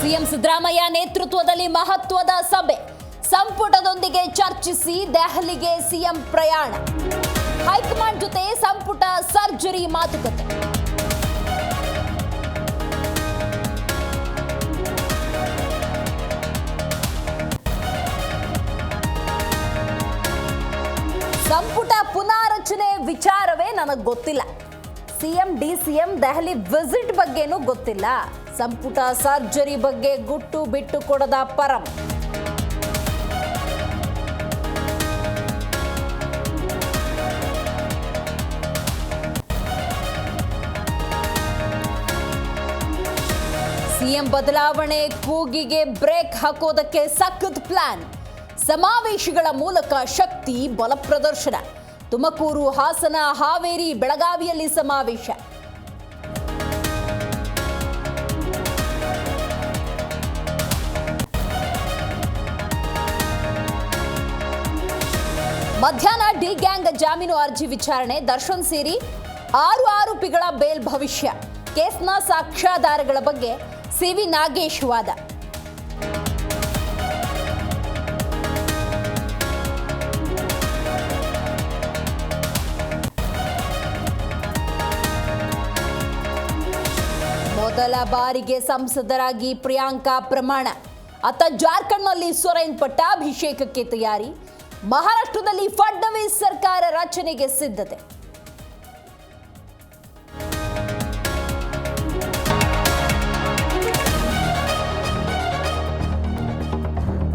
CM Siddaramaiah ನೇತೃತ್ವದಲ್ಲಿ ಮಹತ್ವದ ಸಭೆ, ಸಂಪುಟದೊಂದಿಗೆ ಚರ್ಚಿಸಿ ದೆಹಲಿಗೆ ಸಿಎಂ ಪ್ರಯಾಣ, ಹೈಕಮಾಂಡ್ ಜೊತೆ ಸಂಪುಟ ಸರ್ಜರಿ ಮಾತುಕತೆ. ಸಂಪುಟ ಪುನಾರಚನೆ ವಿಚಾರವೇ ನನಗೆ ಗೊತ್ತಿಲ್ಲ. ಸಿಎಂ ಡಿಸಿಎಂ ದೆಹಲಿ ವಿಸಿಟ್ ಬಗ್ಗೆನೂ ಗೊತ್ತಿಲ್ಲ. ಸಂಪುಟ ಸರ್ಜರಿ ಬಗ್ಗೆ ಗುಟ್ಟು ಬಿಟ್ಟು ಕೊಡದ ಪರಂ. ಸಿಎಂ ಬದಲಾವಣೆ ಕೂಗಿಗೆ ಬ್ರೇಕ್ ಹಾಕೋದಕ್ಕೆ ಸಖತ್ ಪ್ಲಾನ್. ಸಮಾವೇಶಗಳ ಮೂಲಕ ಶಕ್ತಿ ಬಲ ಪ್ರದರ್ಶನ. ತುಮಕೂರು, ಹಾಸನ, ಹಾವೇರಿ, ಬೆಳಗಾವಿಯಲ್ಲಿ ಸಮಾವೇಶ. ಮಧ್ಯಾಹ್ನ ಡಿ ಗ್ಯಾಂಗ್ ಜಾಮೀನು ಅರ್ಜಿ ವಿಚಾರಣೆ. ದರ್ಶನ್ ಸೇರಿ 6 ಆರೋಪಿಗಳ ಬೇಲ್ ಭವಿಷ್ಯ. ಕೇಸ್ನ ಸಾಕ್ಷ್ಯಾಧಾರಗಳ ಬಗ್ಗೆ ಸಿವಿ ನಾಗೇಶ್ ವಾದ. ಮೊದಲ ಬಾರಿಗೆ ಸಂಸದರಾಗಿ ಪ್ರಿಯಾಂಕಾ ಪ್ರಮಾಣ. ಅತ್ತ ಜಾರ್ಖಂಡ್ನಲ್ಲಿ ಸೊರೇನ್ ಪಟ್ಟಾಭಿಷೇಕಕ್ಕೆ ತಯಾರಿ. ಮಹಾರಾಷ್ಟ್ರದಲ್ಲಿ ಫಡ್ನವೀಸ್ ಸರ್ಕಾರ ರಚನೆಗೆ ಸಿದ್ಧತೆ.